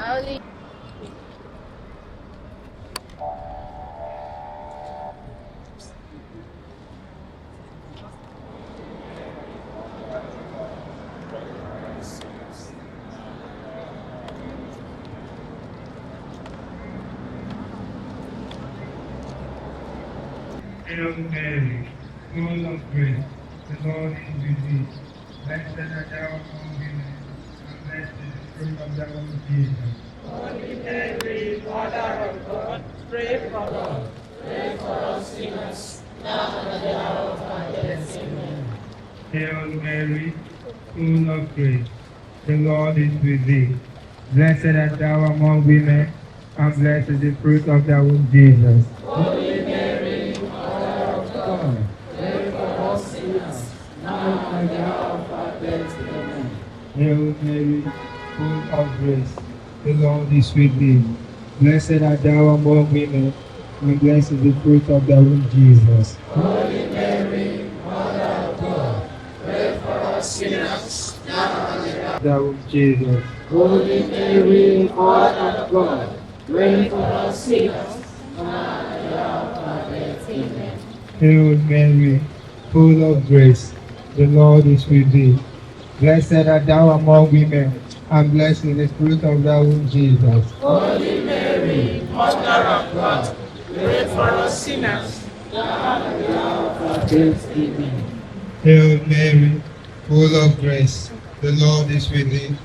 Only Hail Mary, full of grace, the Lord is with thee. Blessed art thou among women, and blessed is the fruit of thy womb, Jesus. Holy Mary, Mother of God, pray for us. Pray for us sinners, now and at the hour of our death. Amen. Hail Mary, full of grace, the Lord is with thee. Blessed art thou among women, and blessed is the fruit of thy womb, Jesus. Holy Mary, Mother of God, pray for us sinners, now and at the hour of our death. Amen. Hail Mary, full of grace, the Lord is with thee. Blessed art thou among women, and blessed is the fruit of thy womb, Jesus. Holy Mary, Mother of God, pray for us sinners, now and at the hour of Thy womb, Jesus. Holy Mary, Mother of God, pray for us sinners, now and at the hour of our death. Amen. Hail Mary, full of grace, the Lord is with thee. Blessed art thou among women, and blessed is the fruit of thy womb, Jesus. Holy Mary, Mother of God, pray for us sinners, now and at the hour of our death. Amen. Hail Mary, full of grace, the Lord is with thee.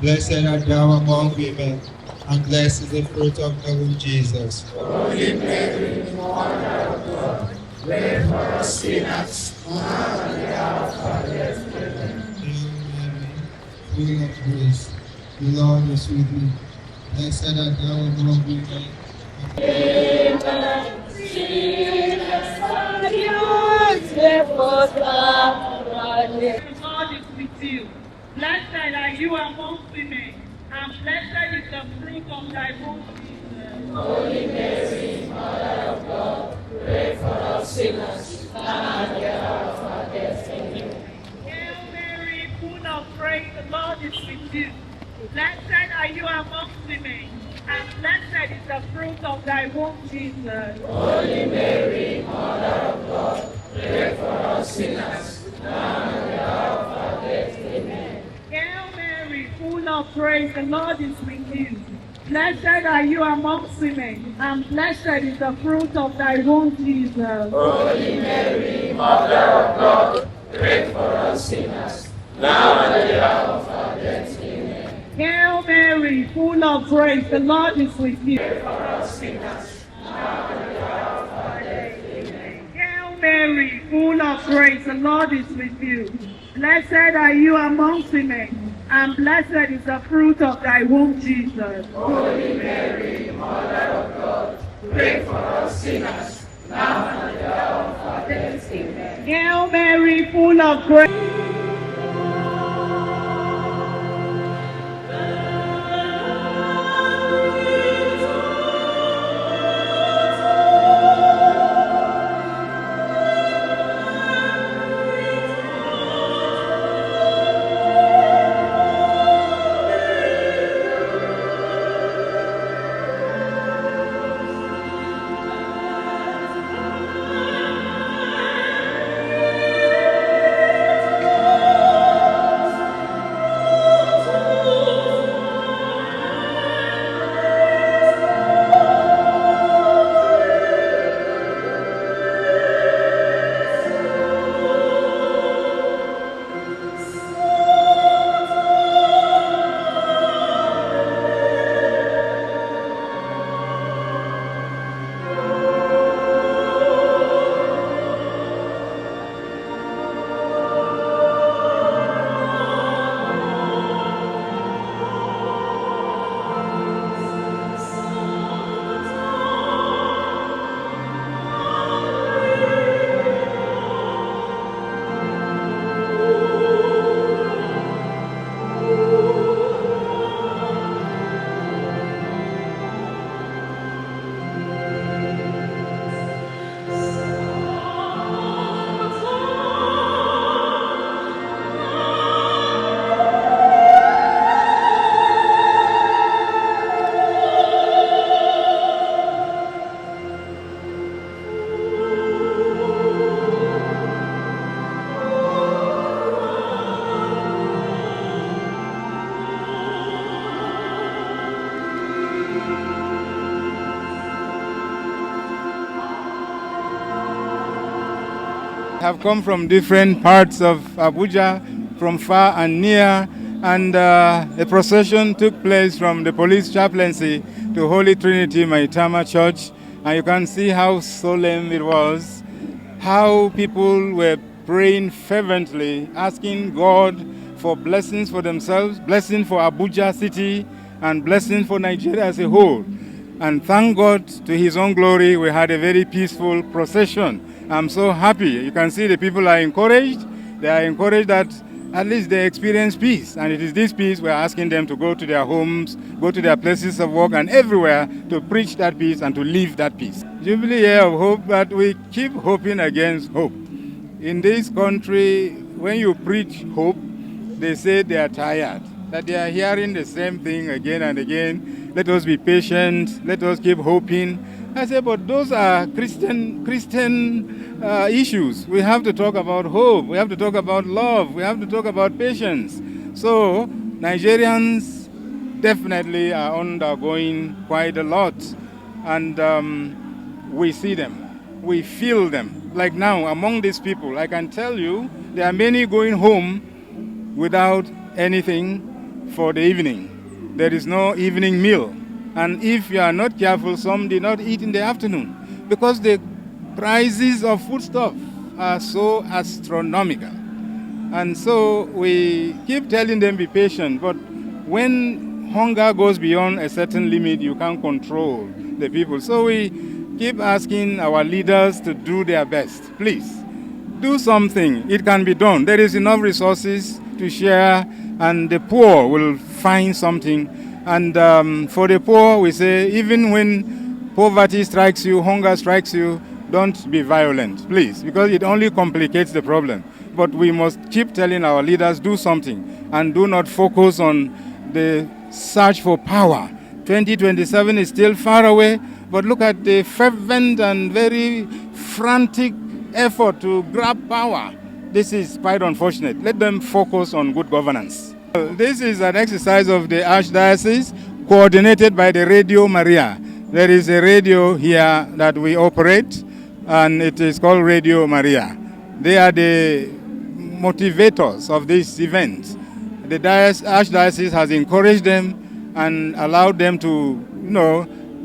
Blessed art thou among women, and blessed is the fruit of thy womb, Jesus. Holy Mary, Mother of God, pray for us sinners, now and at the hour of our death. Amen. Hail Mary, full of grace, the Lord is with thee. Blessed art thou among women, God is with you. Blessed are you among women, and blessed is the fruit of thy womb, Jesus. Holy Mary, Mother of God, pray for us sinners, now and at the hour of our death. Amen. Hail Mary, full of grace, the Lord is with you. Blessed are you among women, and blessed is the fruit of thy womb, Jesus. Holy Mary, Mother of God, pray for us sinners, now and at the hour of our death. Amen. Hail Mary, full of grace, the Lord is with you. Blessed are you amongst women, and blessed is the fruit of thy womb, Jesus. Holy Mary, Mother of God, pray for us sinners, now and at the hour of our death. Amen. Hail Mary, full of grace, the Lord is with you. Pray for us sinners, now and at the hour of our death. Amen. Hail Mary, full of grace, the Lord is with you. Blessed are you amongst women, and blessed is the fruit of thy womb, Jesus. Holy Mary, Mother of God, pray for us sinners, now and at the hour of our death. Amen. Hail Mary, full of grace. Have come from different parts of Abuja, from far and near, and a procession took place from the Police Chaplaincy to Holy Trinity Maitama Church, and you can see how solemn it was, how people were praying fervently, asking God for blessings for themselves, blessings for Abuja city, and blessings for Nigeria as a whole. And thank God, to His own glory, we had a very peaceful procession. I'm so happy. You can see the people are encouraged. They are encouraged that at least they experience peace. And it is this peace we're asking them to go to their homes, go to their places of work, and everywhere to preach that peace and to live that peace. Jubilee Year of Hope, but we keep hoping against hope. In this country, when you preach hope, they say they are tired, that they are hearing the same thing again and again. Let us be patient, let us keep hoping. I say, but those are Christian issues. We have to talk about hope, we have to talk about love, we have to talk about patience. So Nigerians definitely are undergoing quite a lot, and we see them, we feel them. Like now, among these people, I can tell you, there are many going home without anything for the evening. There is no evening meal. And if you are not careful, some did not eat in the afternoon because the prices of foodstuff are so astronomical. And so we keep telling them be patient, but when hunger goes beyond a certain limit, you can't control the people. So we keep asking our leaders to do their best. Please, do something. It can be done. There is enough resources to share, and the poor will find something. And for the poor, we say, even when poverty strikes you, hunger strikes you, don't be violent, please, because it only complicates the problem. But we must keep telling our leaders, do something, and do not focus on the search for power. 2027 is still far away, but look at the fervent and very frantic effort to grab power. This is quite unfortunate. Let them focus on good governance. This is an exercise of the Archdiocese coordinated by the Radio Maria. There is a radio here that we operate, and it is called Radio Maria. They are the motivators of this event. The Archdiocese has encouraged them and allowed them to,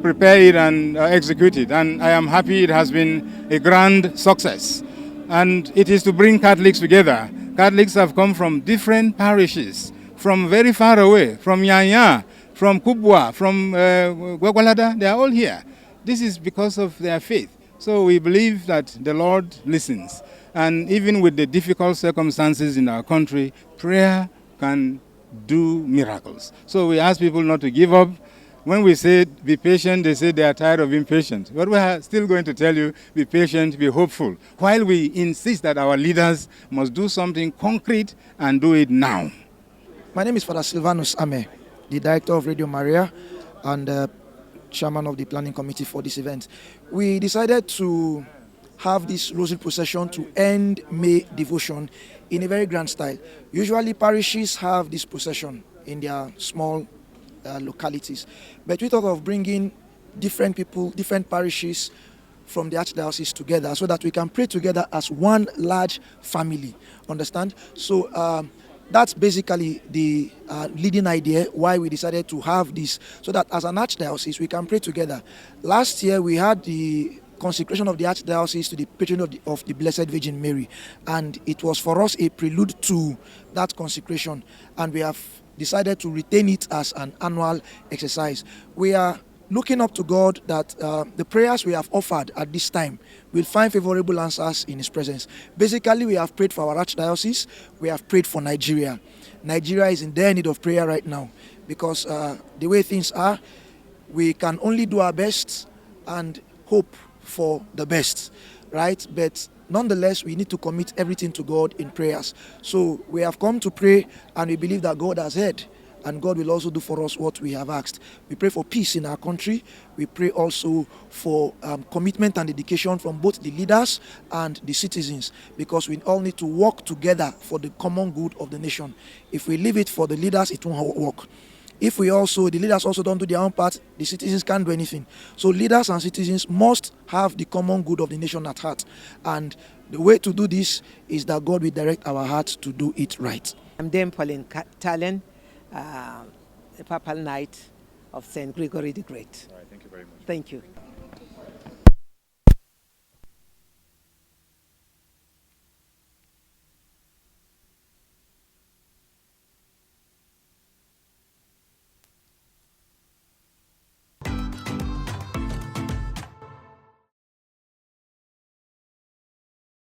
prepare it and execute it. And I am happy it has been a grand success. And it is to bring Catholics together. Catholics have come from different parishes, from very far away, from Nyanya, from Kubwa, from Gwagwalada. They are all here. This is because of their faith. So we believe that the Lord listens. And even with the difficult circumstances in our country, prayer can do miracles. So we ask people not to give up. When we say be patient, they say they are tired of being patient. But we are still going to tell you, be patient, be hopeful, while we insist that our leaders must do something concrete and do it now. My name is Father Sylvanus A, the director of Radio Maria and chairman of the planning committee for this event. We decided to have this rosary procession to end May devotion in a very grand style. Usually parishes have this procession in their small localities, but we thought of bringing different people, different parishes from the Archdiocese together so that we can pray together as one large family. Understand? So that's basically the leading idea why we decided to have this, so that as an Archdiocese we can pray together. Last year we had the consecration of the Archdiocese to the patron of the Blessed Virgin Mary, and it was for us a prelude to that consecration, and we have decided to retain it as an annual exercise. We are looking up to God that the prayers we have offered at this time will find favorable answers in His presence. Basically, we have prayed for our Archdiocese, we have prayed for Nigeria. Nigeria is in dire need of prayer right now because the way things are, we can only do our best and hope for the best, right? But nonetheless, we need to commit everything to God in prayers. So we have come to pray, and we believe that God has heard, and God will also do for us what we have asked. We pray for peace in our country. We pray also for commitment and dedication from both the leaders and the citizens, because we all need to work together for the common good of the nation. If we leave it for the leaders, it won't work. If the leaders also don't do their own part, the citizens can't do anything. So leaders and citizens must have the common good of the nation at heart. And The way to do this is that God will direct our hearts to do it right. I'm Dame Pauline Talen, the Papal Knight of St. Gregory the Great. All right, thank you very much. Thank you.